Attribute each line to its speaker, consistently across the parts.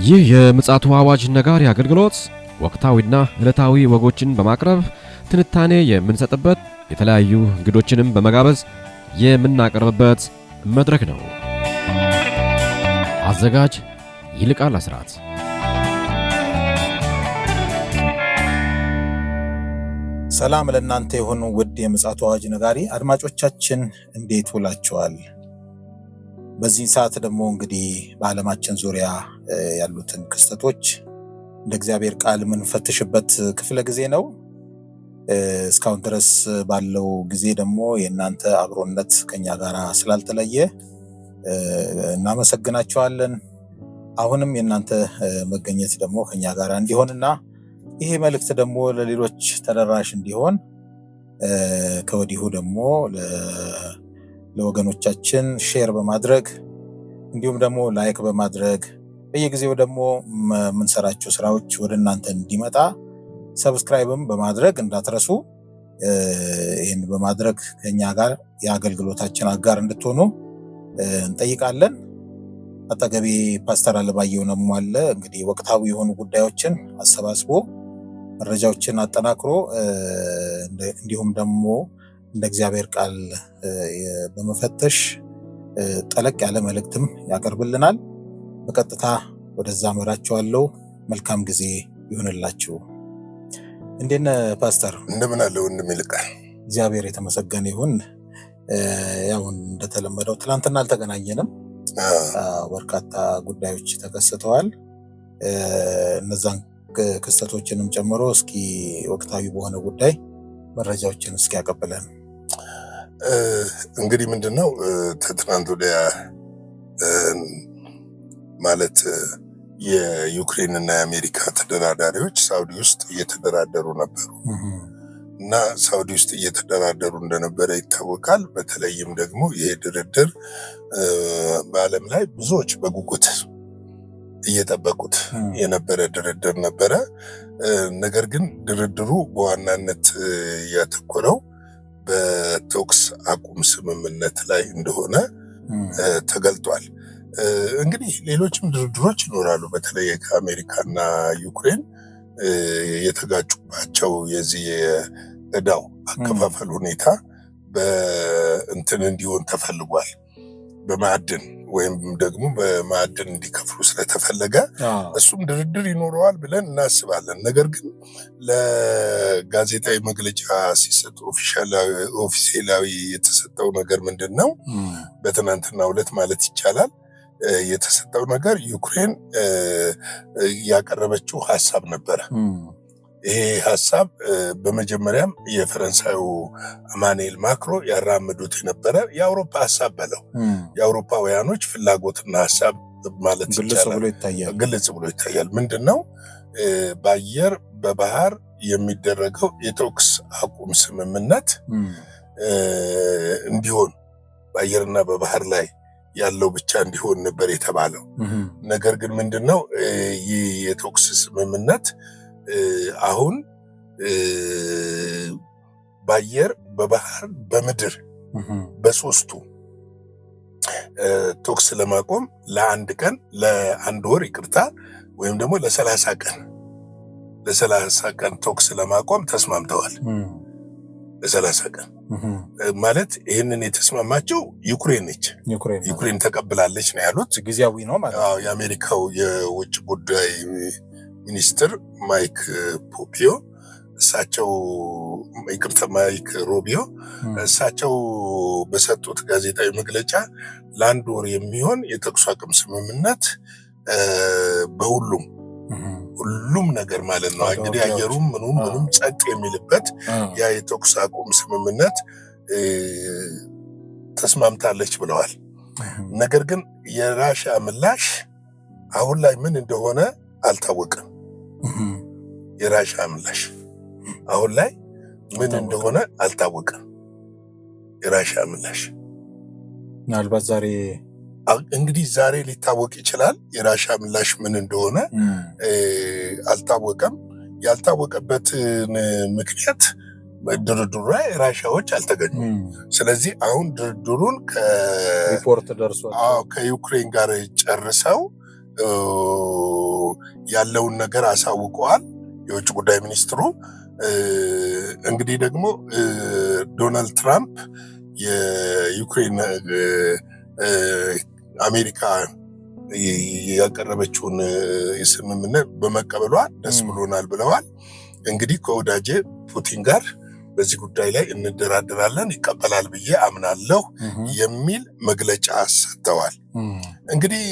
Speaker 1: ይህ የምጽአቱ አዋጅ ነጋሪ አገልግሎት ወቅታዊና ዕለታዊ ወጎችን በማቅረብ ትንታኔ የምንሰጥበት የተለያዩ እንግዶችንም በመጋበዝ የምናቀርብበት መድረክ ነው። አዘጋጅ ይልቃል አስራት።
Speaker 2: ሰላም ለእናንተ ይሁን ውድ የምጽአቱ አዋጅ ነጋሪ አድማጮቻችን እንዴት ውላችኋል? በዚህ ሰዓት ደግሞ እንግዲህ በዓለማችን ዙሪያ ያሉትን ክስተቶች እንደ እግዚአብሔር ቃል የምንፈትሽበት ክፍለ ጊዜ ነው። እስካሁን ድረስ ባለው ጊዜ ደግሞ የእናንተ አብሮነት ከኛ ጋር ስላልተለየ እናመሰግናችኋለን። አሁንም የእናንተ መገኘት ደግሞ ከኛ ጋር እንዲሆንና ይሄ መልእክት ደግሞ ለሌሎች ተደራሽ እንዲሆን ከወዲሁ ደግሞ ለወገኖቻችን ሼር በማድረግ እንዲሁም ደግሞ ላይክ በማድረግ በየጊዜው ደግሞ የምንሰራቸው ስራዎች ወደ እናንተ እንዲመጣ ሰብስክራይብም በማድረግ እንዳትረሱ። ይህን በማድረግ ከኛ ጋር የአገልግሎታችን አጋር እንድትሆኑ እንጠይቃለን። አጠገቤ ፓስተር አለባየሁ ነሞ አለ። እንግዲህ ወቅታዊ የሆኑ ጉዳዮችን አሰባስቦ መረጃዎችን አጠናክሮ እንዲሁም ደግሞ እንደ እግዚአብሔር ቃል በመፈተሽ ጠለቅ ያለ መልእክትም ያቀርብልናል። በቀጥታ ወደዛ መራችኋለሁ። መልካም ጊዜ ይሁንላችሁ። እንዴነ ፓስተር?
Speaker 3: እንደምን አለ ወንድም ይልቃል?
Speaker 2: እግዚአብሔር የተመሰገነ ይሁን። ያው እንደተለመደው ትናንትና አልተገናኘንም። በርካታ ጉዳዮች ተከስተዋል። እነዛን ክስተቶችንም ጨምሮ እስኪ ወቅታዊ በሆነ ጉዳይ መረጃዎችን እስኪ ያቀብለን።
Speaker 3: እንግዲህ ምንድነው ትናንት ወዲያ ማለት የዩክሬን እና የአሜሪካ ተደራዳሪዎች ሳውዲ ውስጥ እየተደራደሩ ነበሩ እና ሳውዲ ውስጥ እየተደራደሩ እንደነበረ ይታወቃል። በተለይም ደግሞ ይሄ ድርድር በዓለም ላይ ብዙዎች በጉጉት እየጠበቁት የነበረ ድርድር ነበረ። ነገር ግን ድርድሩ በዋናነት ያተኮረው በተኩስ አቁም ስምምነት ላይ እንደሆነ ተገልጧል። እንግዲህ ሌሎችም ድርድሮች ይኖራሉ። በተለይ ከአሜሪካና ዩክሬን የተጋጩባቸው የዚህ የዕዳው አከፋፈል ሁኔታ በእንትን እንዲሆን ተፈልጓል። በማዕድን ወይም ደግሞ በማዕድን እንዲከፍሉ ስለተፈለገ እሱም ድርድር ይኖረዋል ብለን እናስባለን። ነገር ግን ለጋዜጣዊ መግለጫ ሲሰጥ ኦፊሴላዊ የተሰጠው ነገር ምንድነው? በትናንትናው ዕለት ማለት ይቻላል የተሰጠው ነገር ዩክሬን ያቀረበችው ሐሳብ ነበረ። ይሄ ሐሳብ በመጀመሪያም የፈረንሳዩ ኢማኑኤል ማክሮን ያራምዱት የነበረ የአውሮፓ ሐሳብ በለው የአውሮፓውያኖች ፍላጎትና ሐሳብ ማለት ይቻላል ግልጽ ብሎ ይታያል። ምንድነው? በአየር በባህር የሚደረገው የተኩስ አቁም ስምምነት እንዲሆን በአየርና በባህር ላይ ያለው ብቻ እንዲሆን ነበር የተባለው። ነገር ግን ምንድነው ይህ የተኩስ ስምምነት አሁን በአየር በባህር በምድር በሶስቱ ተኩስ ለማቆም ለአንድ ቀን ለአንድ ወር ይቅርታ ወይም ደግሞ ለ30 ቀን ተኩስ ለማቆም ተስማምተዋል። ለ30 ቀን ማለት ይህንን የተስማማቸው ዩክሬን ነች። ዩክሬን ተቀብላለች ነው ያሉት።
Speaker 2: ጊዜያዊ ነው ማለት ነው።
Speaker 3: የአሜሪካው የውጭ ጉዳይ ሚኒስትር ማይክ ፖምፒዮ እሳቸው ማይክ ሮቢዮ እሳቸው በሰጡት ጋዜጣዊ መግለጫ ለአንድ ወር የሚሆን የተኩስ አቁም ስምምነት በሁሉም ነገር ማለት ነው እንግዲህ አየሩም ምኑም ጸጥ የሚልበት ያ የተኩስ አቁም ስምምነት ተስማምታለች ብለዋል። ነገር ግን የራሽያ ምላሽ አሁን ላይ ምን እንደሆነ አልታወቀም። የራሽያ ምላሽ አሁን ላይ ምን እንደሆነ አልታወቀም። የራሽያ ምላሽ
Speaker 2: ምናልባት
Speaker 3: ዛሬ ሊታወቅ ይችላል። የራሽያ ምላሽ ምን እንደሆነ አልታወቀም። ያልታወቀበትን ምክንያት ድርድሩ ላይ ራሽያዎች አልተገኙም። ስለዚህ አሁን ድርድሩን
Speaker 2: ሪፖርት ደርሷል
Speaker 3: ከዩክሬን ጋር ጨርሰው ያለውን ነገር አሳውቀዋል የውጭ ጉዳይ ሚኒስትሩ። እንግዲህ ደግሞ ዶናልድ ትራምፕ የዩክሬን አሜሪካ ያቀረበችውን የስምምነት በመቀበሏ ደስ ብሎናል ብለዋል። እንግዲህ ከወዳጄ ፑቲን ጋር በዚህ ጉዳይ ላይ እንደራደራለን፣ ይቀበላል ብዬ አምናለሁ የሚል መግለጫ ሰጥተዋል። እንግዲህ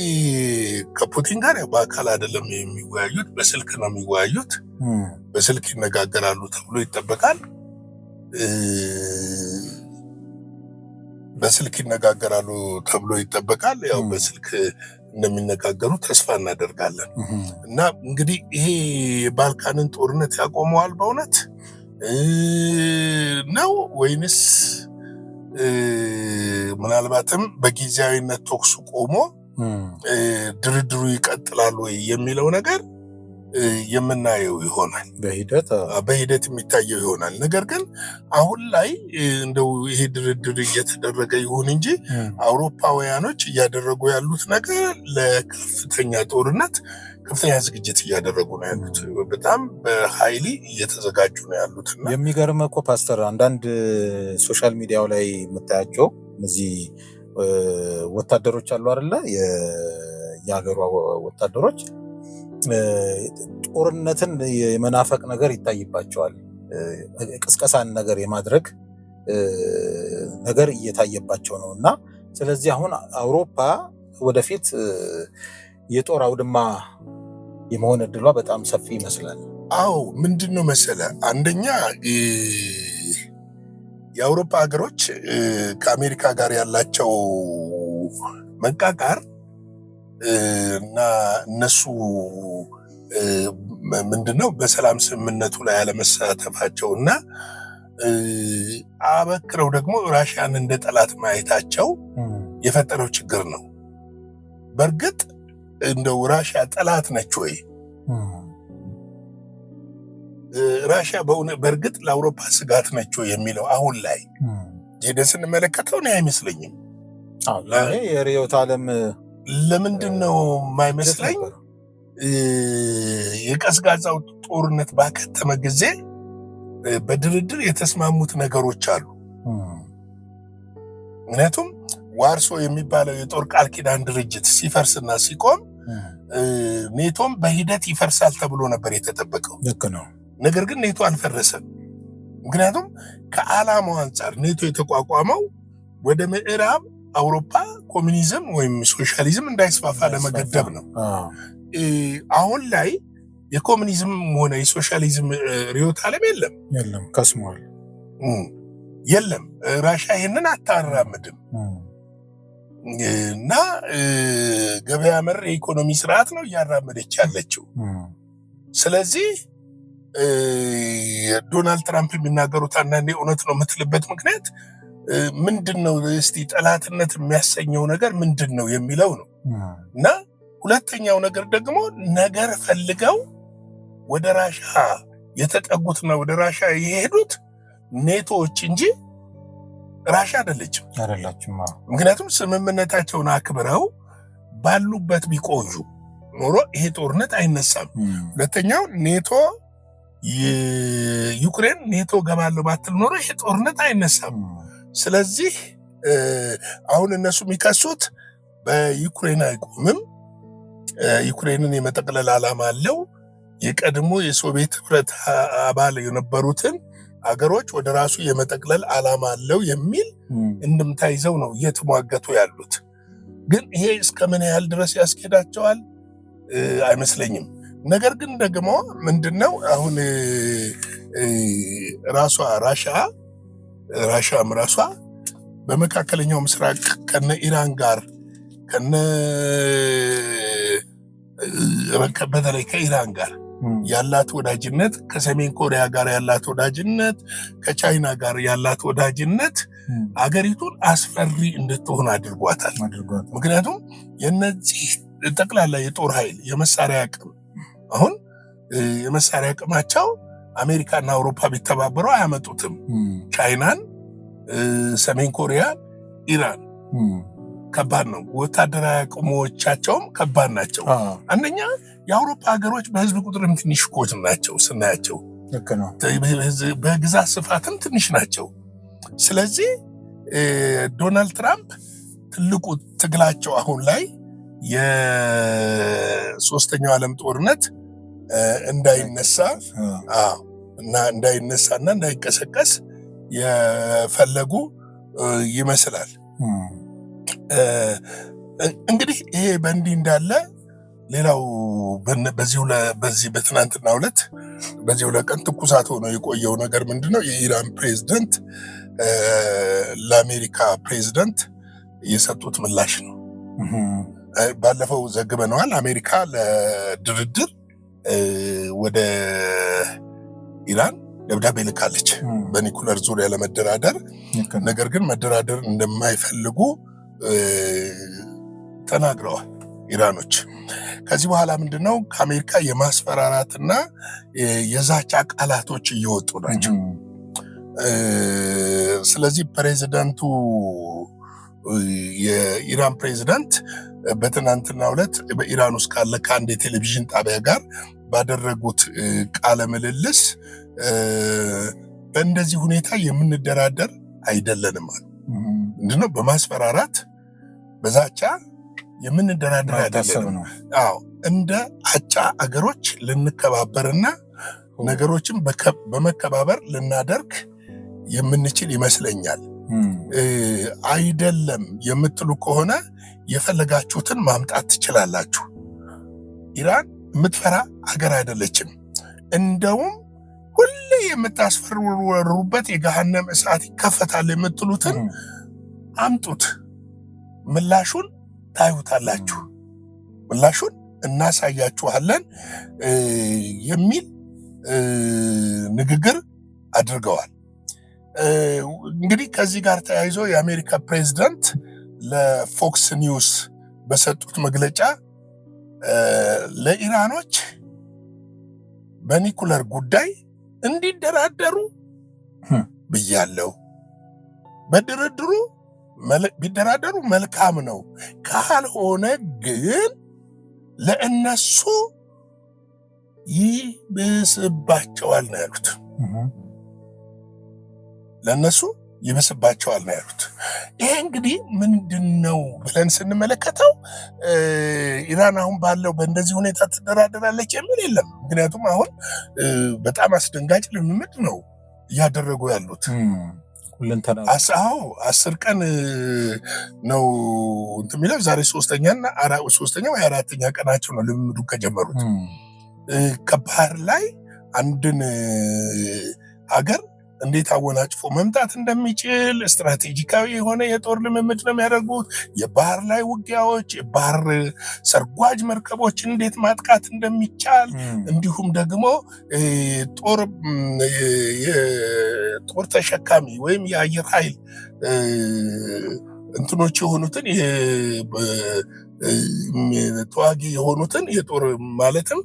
Speaker 3: ከፑቲን ጋር በአካል አይደለም የሚወያዩት፣ በስልክ ነው የሚወያዩት። በስልክ ይነጋገራሉ ተብሎ ይጠበቃል። በስልክ ይነጋገራሉ ተብሎ ይጠበቃል። ያው በስልክ እንደሚነጋገሩ ተስፋ እናደርጋለን። እና እንግዲህ ይሄ የባልካንን ጦርነት ያቆመዋል በእውነት ነው ወይንስ ምናልባትም በጊዜያዊነት ተኩሱ ቆሞ ድርድሩ ይቀጥላል ወይ የሚለው ነገር የምናየው ይሆናል። በሂደት የሚታየው ይሆናል። ነገር ግን አሁን ላይ እንደው ይሄ ድርድር እየተደረገ ይሁን እንጂ አውሮፓውያኖች እያደረጉ ያሉት ነገር ለከፍተኛ ጦርነት ከፍተኛ ዝግጅት እያደረጉ ነው ያሉት። በጣም በኃይሊ እየተዘጋጁ ነው ያሉት።
Speaker 2: የሚገርም እኮ ፓስተር፣ አንዳንድ ሶሻል ሚዲያው ላይ የምታያቸው እነዚህ ወታደሮች አሉ አይደለ? የሀገሯ ወታደሮች ጦርነትን የመናፈቅ ነገር ይታይባቸዋል። ቅስቀሳን ነገር የማድረግ ነገር እየታየባቸው ነው። እና ስለዚህ አሁን አውሮፓ ወደፊት የጦር አውድማ የመሆን እድሏ በጣም ሰፊ ይመስላል።
Speaker 3: አዎ፣ ምንድነው መሰለ፣ አንደኛ የአውሮፓ ሀገሮች ከአሜሪካ ጋር ያላቸው መቃቃር እና እነሱ ምንድነው በሰላም ስምምነቱ ላይ ያለመሳተፋቸው እና አበክረው ደግሞ ራሽያን እንደ ጠላት ማየታቸው የፈጠረው ችግር ነው። በእርግጥ እንደው ራሽያ ጠላት ነች ወይ? ራሽያ በእርግጥ ለአውሮፓ ስጋት ነች ወይ የሚለው አሁን ላይ ሄደን ስንመለከተው እኔ አይመስለኝም።
Speaker 2: የርዕዮተ ዓለም
Speaker 3: ለምንድን ነው የማይመስለኝ? የቀዝቃዛው ጦርነት ባከተመ ጊዜ በድርድር የተስማሙት ነገሮች አሉ። ምክንያቱም ዋርሶ የሚባለው የጦር ቃል ኪዳን ድርጅት ሲፈርስና ሲቆም ኔቶም በሂደት ይፈርሳል ተብሎ ነበር የተጠበቀው።
Speaker 2: ልክ ነው።
Speaker 3: ነገር ግን ኔቶ አልፈረሰም። ምክንያቱም ከዓላማው አንጻር ኔቶ የተቋቋመው ወደ ምዕራብ አውሮፓ ኮሚኒዝም ወይም ሶሻሊዝም እንዳይስፋፋ ለመገደብ ነው። አሁን ላይ የኮሚኒዝም ሆነ የሶሻሊዝም ርዕዮተ ዓለም
Speaker 2: የለም፣ ከስሟል።
Speaker 3: የለም፣ ራሽያ ይህንን አታራምድም እና ገበያ መር የኢኮኖሚ ስርዓት ነው እያራመደች ያለችው። ስለዚህ ዶናልድ ትራምፕ የሚናገሩት አንዳንዴ እውነት ነው የምትልበት ምክንያት ምንድን ነው? እስቲ ጠላትነት የሚያሰኘው ነገር ምንድን ነው የሚለው ነው። እና ሁለተኛው ነገር ደግሞ ነገር ፈልገው ወደ ራሽያ የተጠጉትና ወደ ራሽያ የሄዱት ኔቶዎች እንጂ ራሽያ አይደለችም። ምክንያቱም ስምምነታቸውን አክብረው ባሉበት ቢቆዩ ኖሮ ይሄ ጦርነት አይነሳም። ሁለተኛው ኔቶ ዩክሬን ኔቶ ገባለሁ ባትል ኖሮ ይሄ ጦርነት አይነሳም። ስለዚህ አሁን እነሱ የሚከሱት በዩክሬን አይቆምም። ዩክሬንን የመጠቅለል ዓላማ አለው። የቀድሞ የሶቪየት ህብረት አባል የነበሩትን አገሮች ወደ ራሱ የመጠቅለል ዓላማ አለው የሚል እንድምታ ይዘው ነው እየተሟገቱ ያሉት። ግን ይሄ እስከምን ያህል ድረስ ያስኬዳቸዋል አይመስለኝም። ነገር ግን ደግሞ ምንድነው አሁን ራሻም ራሷ በመካከለኛው ምስራቅ ከነ ኢራን ጋር በተለይ ከኢራን ጋር ያላት ወዳጅነት፣ ከሰሜን ኮሪያ ጋር ያላት ወዳጅነት፣ ከቻይና ጋር ያላት ወዳጅነት አገሪቱን አስፈሪ እንድትሆን አድርጓታል። ምክንያቱም የነዚህ ጠቅላላ የጦር ኃይል የመሳሪያ አቅም አሁን የመሳሪያ አቅማቸው አሜሪካና አውሮፓ ቢተባበሩ አያመጡትም። ቻይናን፣ ሰሜን ኮሪያ፣ ኢራን ከባድ ነው። ወታደራዊ አቅሞቻቸውም ከባድ ናቸው። አንደኛ የአውሮፓ ሀገሮች በህዝብ ቁጥርም ትንሽ ናቸው ስናያቸው፣ በግዛት ስፋትም ትንሽ ናቸው። ስለዚህ ዶናልድ ትራምፕ ትልቁ ትግላቸው አሁን ላይ የሶስተኛው ዓለም ጦርነት እንዳይነሳና እንዳይቀሰቀስ የፈለጉ ይመስላል። እንግዲህ ይሄ በእንዲህ እንዳለ ሌላው በዚህ በትናንትናው ዕለት በዚህ ሁለት ቀን ትኩሳት ሆኖ የቆየው ነገር ምንድነው? የኢራን ፕሬዝዳንት ለአሜሪካ ፕሬዝዳንት የሰጡት ምላሽ ነው። ባለፈው ዘግበነዋል። አሜሪካ ለድርድር ወደ ኢራን ደብዳቤ ልካለች በኒኩለር ዙሪያ ለመደራደር። ነገር ግን መደራደር እንደማይፈልጉ ተናግረዋል ኢራኖች። ከዚህ በኋላ ምንድነው ከአሜሪካ የማስፈራራትና የዛቻ ቃላቶች እየወጡ ናቸው። ስለዚህ ፕሬዝዳንቱ የኢራን ፕሬዝዳንት በትናንትናው ዕለት በኢራን ውስጥ ካለ ከአንድ የቴሌቪዥን ጣቢያ ጋር ባደረጉት ቃለ ምልልስ በእንደዚህ ሁኔታ የምንደራደር አይደለንም አሉ። ምንድነው? በማስፈራራት በዛቻ የምንደራደር አይደለንም። እንደ አቻ አገሮች ልንከባበርና ነገሮችን በመከባበር ልናደርግ የምንችል ይመስለኛል። አይደለም የምትሉ ከሆነ የፈለጋችሁትን ማምጣት ትችላላችሁ። ኢራን የምትፈራ ሀገር አይደለችም። እንደውም ሁሌ የምታስፈሩበት የገሃነም እሳት ይከፈታል የምትሉትን አምጡት፣ ምላሹን ታዩታላችሁ፣ ምላሹን እናሳያችኋለን የሚል ንግግር አድርገዋል። እንግዲህ ከዚህ ጋር ተያይዞ የአሜሪካ ፕሬዝዳንት ለፎክስ ኒውስ በሰጡት መግለጫ ለኢራኖች በኒኩለር ጉዳይ እንዲደራደሩ ብያለሁ። በድርድሩ ቢደራደሩ መልካም ነው፣ ካልሆነ ግን ለእነሱ ይብስባቸዋል ነው ያሉት። ለእነሱ ይብስባቸዋል ነው ያሉት። ይሄ እንግዲህ ምንድነው ብለን ስንመለከተው ኢራን አሁን ባለው በእንደዚህ ሁኔታ ትደራደራለች የሚል የለም። ምክንያቱም አሁን በጣም አስደንጋጭ ልምምድ ነው እያደረጉ ያሉት። 10 ቀን ነው የሚለው ዛሬ ሶስተኛ ወይ አራተኛ ቀናቸው ነው ልምምዱ ከጀመሩት። ከባህር ላይ አንድን ሀገር እንዴት አወናጭፎ መምጣት እንደሚችል ስትራቴጂካዊ የሆነ የጦር ልምምድ ነው የሚያደርጉት። የባህር ላይ ውጊያዎች፣ የባህር ሰርጓጅ መርከቦችን እንዴት ማጥቃት እንደሚቻል፣ እንዲሁም ደግሞ የጦር ተሸካሚ ወይም የአየር ኃይል እንትኖች የሆኑትን ተዋጊ የሆኑትን የጦር ማለትም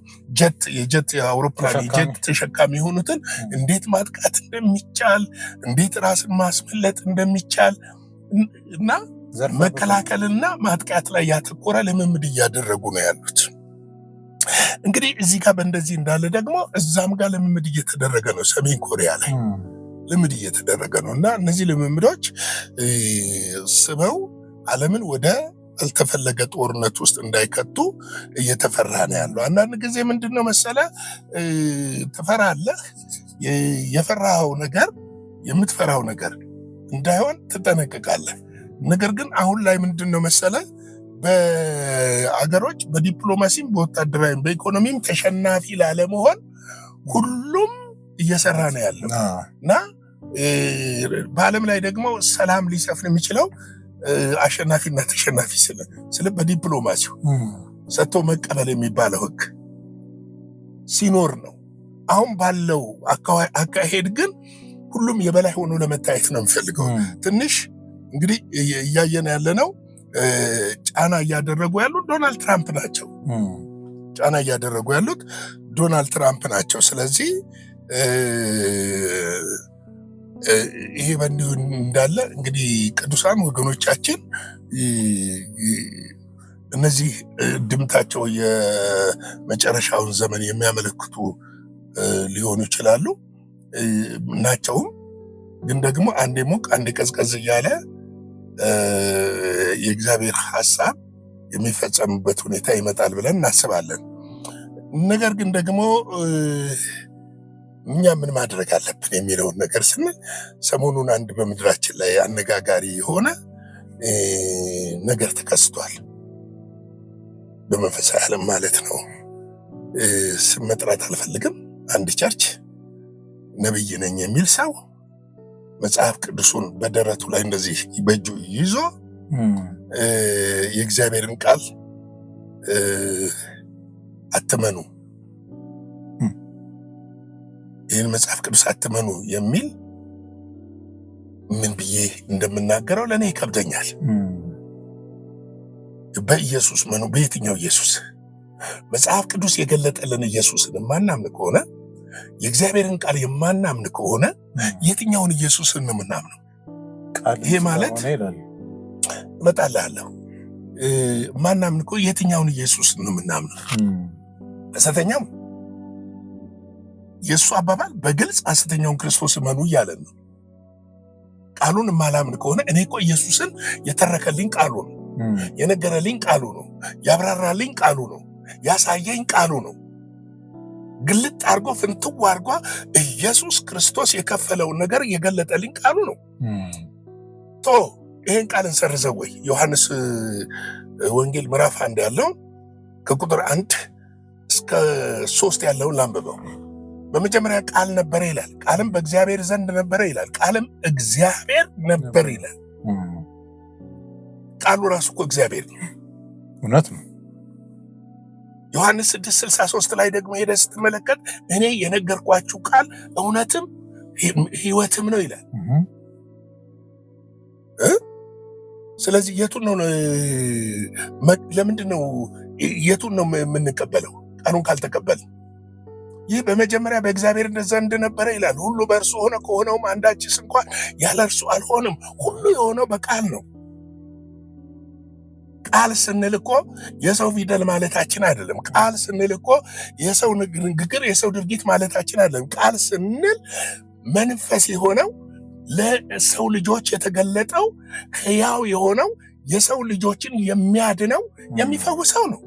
Speaker 3: የጀት የአውሮፕላን የጀት ተሸካሚ የሆኑትን እንዴት ማጥቃት እንደሚቻል፣ እንዴት ራስን ማስመለጥ እንደሚቻል እና መከላከልና ማጥቃት ላይ ያተኮረ ልምምድ እያደረጉ ነው ያሉት። እንግዲህ እዚህ ጋር በእንደዚህ እንዳለ ደግሞ እዛም ጋር ልምምድ እየተደረገ ነው። ሰሜን ኮሪያ ላይ ልምምድ እየተደረገ ነው እና እነዚህ ልምምዶች ስበው ዓለምን ወደ አልተፈለገ ጦርነት ውስጥ እንዳይከቱ እየተፈራ ነው ያለው። አንዳንድ ጊዜ ምንድነው መሰለ ትፈራለህ፣ የምትፈራው ነገር እንዳይሆን ትጠነቀቃለህ። ነገር ግን አሁን ላይ ምንድነው መሰለ በአገሮች በዲፕሎማሲም በወታደራዊም በኢኮኖሚም ተሸናፊ ላለመሆን ሁሉም እየሰራ ነው ያለው እና በዓለም ላይ ደግሞ ሰላም ሊሰፍን የሚችለው አሸናፊና ተሸናፊ ስለ በዲፕሎማሲው ሰጥቶ መቀበል የሚባለው ህግ ሲኖር ነው። አሁን ባለው አካሄድ ግን ሁሉም የበላይ ሆኖ ለመታየት ነው የሚፈልገው። ትንሽ እንግዲህ እያየን ያለነው ጫና እያደረጉ ያሉት ዶናልድ ትራምፕ ናቸው። ጫና እያደረጉ ያሉት ዶናልድ ትራምፕ ናቸው። ስለዚህ ይሄ በእንዲሁ እንዳለ እንግዲህ ቅዱሳን ወገኖቻችን እነዚህ ድምታቸው የመጨረሻውን ዘመን የሚያመለክቱ ሊሆኑ ይችላሉ ናቸውም። ግን ደግሞ አንዴ ሞቅ አንዴ ቀዝቀዝ እያለ የእግዚአብሔር ሐሳብ የሚፈጸምበት ሁኔታ ይመጣል ብለን እናስባለን። ነገር ግን ደግሞ እኛ ምን ማድረግ አለብን የሚለውን ነገር ስንል ሰሞኑን አንድ በምድራችን ላይ አነጋጋሪ የሆነ ነገር ተከስቷል። በመንፈሳዊ ዓለም ማለት ነው። ስም መጥራት አልፈልግም። አንድ ቸርች ነብይ ነኝ የሚል ሰው መጽሐፍ ቅዱሱን በደረቱ ላይ እንደዚህ በእጁ ይዞ የእግዚአብሔርን ቃል አትመኑ፣ ይህን መጽሐፍ ቅዱስ አትመኑ የሚል ምን ብዬ እንደምናገረው ለእኔ ይከብደኛል። በኢየሱስ መኑ። በየትኛው ኢየሱስ? መጽሐፍ ቅዱስ የገለጠልን ኢየሱስን የማናምን ከሆነ የእግዚአብሔርን ቃል የማናምን ከሆነ የትኛውን ኢየሱስን ነው የምናምነው? ይሄ ማለት እመጣልሃለሁ ማናምን እኮ የትኛውን ኢየሱስን ነው የምናምነው? ሐሰተኛው የእሱ አባባል በግልጽ ሐሰተኛውን ክርስቶስ እመኑ እያለን ነው። ቃሉን የማላምን ከሆነ እኔ እኮ ኢየሱስን የተረከልኝ ቃሉ ነው፣ የነገረልኝ ቃሉ ነው፣ ያብራራልኝ ቃሉ ነው፣ ያሳየኝ ቃሉ ነው። ግልጥ አርጎ ፍንትው አርጎ ኢየሱስ ክርስቶስ የከፈለውን ነገር የገለጠልኝ ቃሉ ነው። ይሄን ቃል እንሰርዘው ወይ? ዮሐንስ ወንጌል ምዕራፍ 1 ያለው ከቁጥር 1 እስከ 3 ያለውን ላንብበው። በመጀመሪያ ቃል ነበረ ይላል፣ ቃልም በእግዚአብሔር ዘንድ ነበረ ይላል፣ ቃልም እግዚአብሔር ነበር ይላል። ቃሉ ራሱ እኮ እግዚአብሔር ነው።
Speaker 2: እውነት ነው።
Speaker 3: ዮሐንስ 6:63 ላይ ደግሞ ሄደህ ስትመለከት እኔ የነገርኳችሁ ቃል እውነትም ሕይወትም ነው ይላል። ስለዚህ የቱን ነው ለምንድን ነው የቱን ነው የምንቀበለው? ቃሉን ካልተቀበል ይህ በመጀመሪያ በእግዚአብሔር ዘንድ ነበረ ይላል። ሁሉ በእርሱ ሆነ፣ ከሆነውም አንዳችስ እንኳን ያለ እርሱ አልሆነም። ሁሉ የሆነው በቃል ነው። ቃል ስንል እኮ የሰው ፊደል ማለታችን አይደለም። ቃል ስንል እኮ የሰው ንግግር፣ የሰው ድርጊት ማለታችን አይደለም። ቃል ስንል መንፈስ የሆነው ለሰው ልጆች የተገለጠው ሕያው የሆነው የሰው ልጆችን የሚያድነው የሚፈውሰው ነው።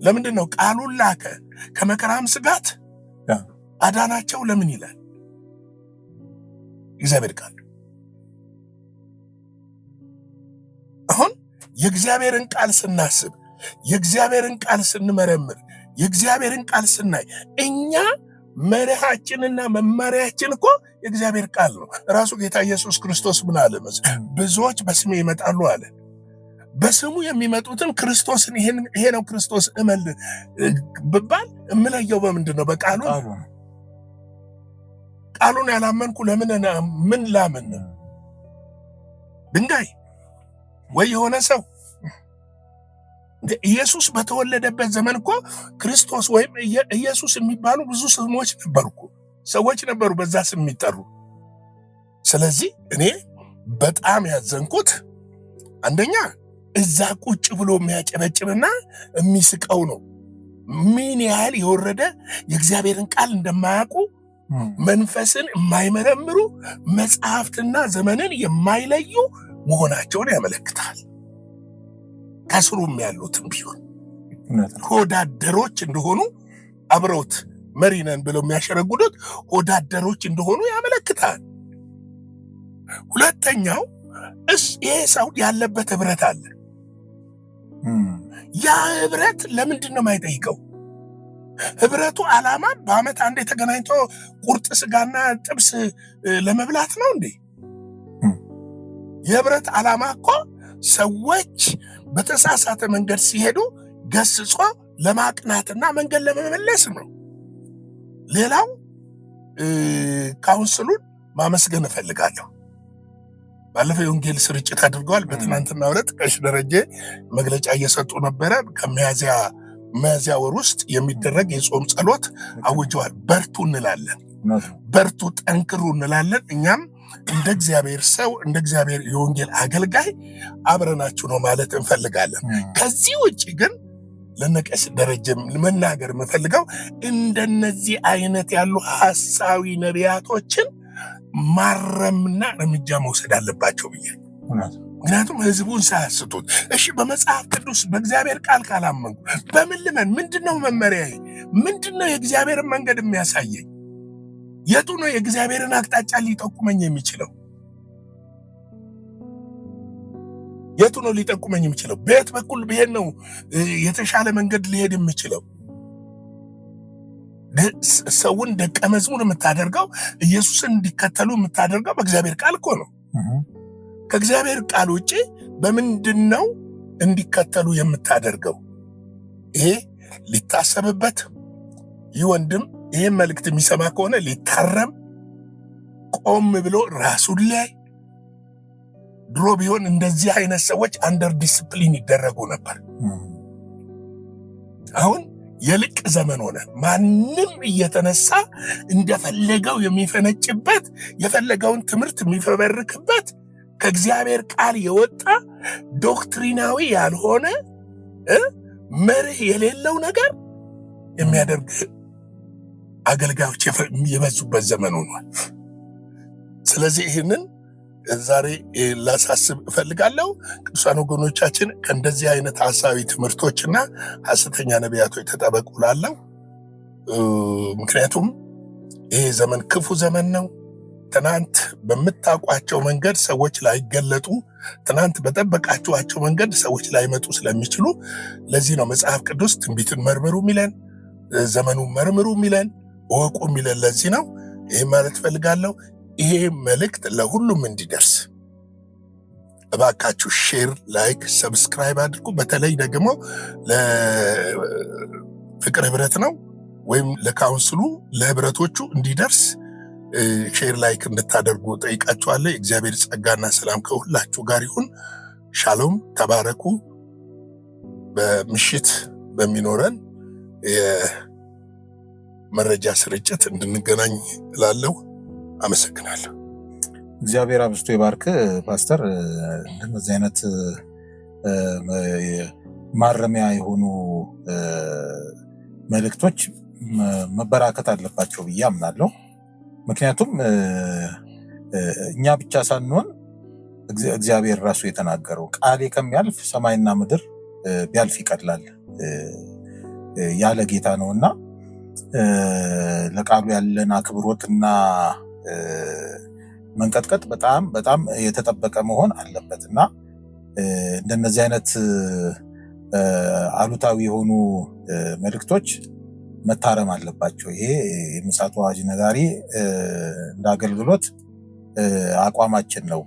Speaker 3: ለምንድን ነው ቃሉን ላከ ከመከራም ስጋት አዳናቸው? ለምን ይላል እግዚአብሔር ቃል። አሁን የእግዚአብሔርን ቃል ስናስብ፣ የእግዚአብሔርን ቃል ስንመረምር፣ የእግዚአብሔርን ቃል ስናይ እኛ መርሃችንና መመሪያችን እኮ የእግዚአብሔር ቃል ነው። ራሱ ጌታ ኢየሱስ ክርስቶስ ምን አለ መሰለህ? ብዙዎች በስሜ ይመጣሉ አለ። በስሙ የሚመጡትን ክርስቶስን ይሄ ነው ክርስቶስ እመል ብባል እምለየው በምንድን ነው? በቃሉ። ቃሉን ያላመንኩ ምን ላምን? ድንጋይ ወይ የሆነ ሰው? ኢየሱስ በተወለደበት ዘመን እኮ ክርስቶስ ወይም ኢየሱስ የሚባሉ ብዙ ስሞች ነበሩ፣ ሰዎች ነበሩ በዛ ስም የሚጠሩ። ስለዚህ እኔ በጣም ያዘንኩት አንደኛ እዛ ቁጭ ብሎ የሚያጨበጭብና የሚስቀው ነው። ምን ያህል የወረደ የእግዚአብሔርን ቃል እንደማያውቁ፣ መንፈስን የማይመረምሩ፣ መጽሐፍትና ዘመንን የማይለዩ መሆናቸውን ያመለክታል። ከስሩም ያሉትም ቢሆን ሆዳደሮች እንደሆኑ፣ አብረውት መሪ ነን ብለው የሚያሸረጉዱት ሆዳደሮች እንደሆኑ ያመለክታል። ሁለተኛው ይሄ ሰው ያለበት ህብረት አለ። ያ ህብረት ለምንድን ነው የማይጠይቀው? ህብረቱ ዓላማ በዓመት አንዴ ተገናኝቶ ቁርጥ ስጋና ጥብስ ለመብላት ነው እንዴ? የህብረት ዓላማ እኮ ሰዎች በተሳሳተ መንገድ ሲሄዱ ገስጾ ለማቅናትና መንገድ ለመመለስ ነው። ሌላው ካውንስሉን ማመስገን እፈልጋለሁ። ባለፈው የወንጌል ስርጭት አድርገዋል። በትናንትናው ዕለት ቀሽ ደረጀ መግለጫ እየሰጡ ነበረ። ከሚያዝያ ወር ውስጥ የሚደረግ የጾም ጸሎት አውጀዋል። በርቱ እንላለን፣ በርቱ ጠንክሩ እንላለን። እኛም እንደ እግዚአብሔር ሰው እንደ እግዚአብሔር የወንጌል አገልጋይ አብረናችሁ ነው ማለት እንፈልጋለን። ከዚህ ውጪ ግን ለነቀስ ደረጀም መናገር መፈልገው እንደነዚህ አይነት ያሉ ሐሳዊ ነቢያቶችን ማረምና እርምጃ መውሰድ አለባቸው ብዬ ምክንያቱም ህዝቡን ሳያስቱት እሺ በመጽሐፍ ቅዱስ በእግዚአብሔር ቃል ካላመንኩ በምን ልመን? ምንድነው መመሪያዬ? ምንድነው የእግዚአብሔርን መንገድ የሚያሳየኝ? የቱ ነው የእግዚአብሔርን አቅጣጫ ሊጠቁመኝ የሚችለው? የቱ ነው ሊጠቁመኝ የሚችለው? በየት በኩል ብሄድ ነው የተሻለ መንገድ ሊሄድ የሚችለው? ሰውን ደቀ መዝሙር የምታደርገው ኢየሱስን እንዲከተሉ የምታደርገው በእግዚአብሔር ቃል እኮ ነው። ከእግዚአብሔር ቃል ውጪ በምንድነው እንዲከተሉ የምታደርገው? ይሄ ሊታሰብበት ይህ ወንድም ይሄን መልእክት የሚሰማ ከሆነ ሊታረም ቆም ብሎ ራሱን ላይ ድሮ ቢሆን እንደዚህ አይነት ሰዎች አንደር ዲሲፕሊን ይደረጉ ነበር። አሁን የልቅ ዘመን ሆነ። ማንም እየተነሳ እንደፈለገው የሚፈነጭበት የፈለገውን ትምህርት የሚፈበርክበት ከእግዚአብሔር ቃል የወጣ ዶክትሪናዊ ያልሆነ መርህ የሌለው ነገር የሚያደርግ አገልጋዮች የበዙበት ዘመን ሆኗል። ስለዚህ ይህንን ዛሬ ላሳስብ እፈልጋለሁ። ቅዱሳን ወገኖቻችን ከእንደዚህ አይነት ሐሳዊ ትምህርቶችና ሐሰተኛ ነቢያቶች ተጠበቁ ላለው። ምክንያቱም ይሄ ዘመን ክፉ ዘመን ነው። ትናንት በምታውቋቸው መንገድ ሰዎች ላይገለጡ፣ ትናንት በጠበቃችኋቸው መንገድ ሰዎች ላይመጡ ስለሚችሉ ለዚህ ነው መጽሐፍ ቅዱስ ትንቢትን መርምሩ ሚለን፣ ዘመኑን መርምሩ ሚለን፣ እወቁ ሚለን። ለዚህ ነው ይሄ ማለት ፈልጋለሁ። ይሄ መልእክት ለሁሉም እንዲደርስ እባካችሁ ሼር፣ ላይክ፣ ሰብስክራይብ አድርጉ። በተለይ ደግሞ ለፍቅር ህብረት ነው ወይም ለካውንስሉ ለህብረቶቹ እንዲደርስ ሼር ላይክ እንድታደርጉ ጠይቃችኋለሁ። እግዚአብሔር ጸጋና ሰላም ከሁላችሁ ጋር ይሁን። ሻሎም፣ ተባረኩ። በምሽት በሚኖረን የመረጃ ስርጭት እንድንገናኝ እላለሁ። አመሰግናለሁ።
Speaker 2: እግዚአብሔር አብዝቶ ይባርክ ፓስተር። እንደዚህ አይነት ማረሚያ የሆኑ መልእክቶች መበራከት አለባቸው ብዬ አምናለሁ። ምክንያቱም እኛ ብቻ ሳንሆን እግዚአብሔር ራሱ የተናገረው ቃሌ ከሚያልፍ ሰማይና ምድር ቢያልፍ ይቀላል ያለ ጌታ ነውና ለቃሉ ያለን አክብሮትና መንቀጥቀጥ በጣም በጣም የተጠበቀ መሆን አለበትና እንደነዚህ አይነት አሉታዊ የሆኑ መልእክቶች መታረም አለባቸው። ይሄ የምፅዓቱ አዋጅ ነጋሪ እንደ አገልግሎት አቋማችን ነው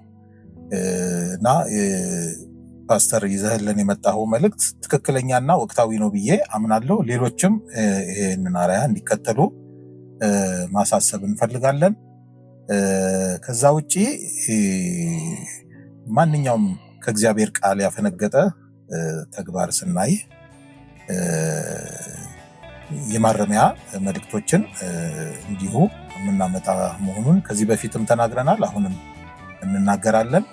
Speaker 2: እና ፓስተር ይዘህልን የመጣው መልእክት ትክክለኛና ወቅታዊ ነው ብዬ አምናለሁ። ሌሎችም ይሄንን አርአያ እንዲከተሉ ማሳሰብ እንፈልጋለን። ከዛ ውጪ ማንኛውም ከእግዚአብሔር ቃል ያፈነገጠ ተግባር ስናይ የማረሚያ መልእክቶችን እንዲሁ የምናመጣ መሆኑን ከዚህ በፊትም ተናግረናል፣ አሁንም እንናገራለን።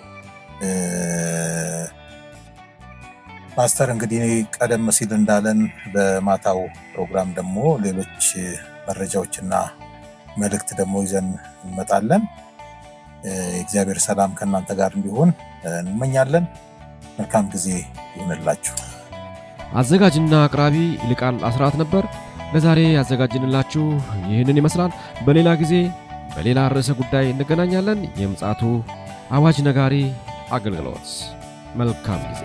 Speaker 2: ፓስተር እንግዲህ ቀደም ሲል እንዳለን በማታው ፕሮግራም ደግሞ ሌሎች መረጃዎችና መልእክት ደግሞ ይዘን እንመጣለን። የእግዚአብሔር ሰላም ከእናንተ ጋር እንዲሆን እንመኛለን። መልካም ጊዜ ይሁንላችሁ።
Speaker 1: አዘጋጅና አቅራቢ ይልቃል አስራት ነበር። ለዛሬ ያዘጋጅንላችሁ ይህንን ይመስላል። በሌላ ጊዜ በሌላ ርዕሰ ጉዳይ እንገናኛለን። የምፅዓቱ አዋጅ ነጋሪ አገልግሎት። መልካም ጊዜ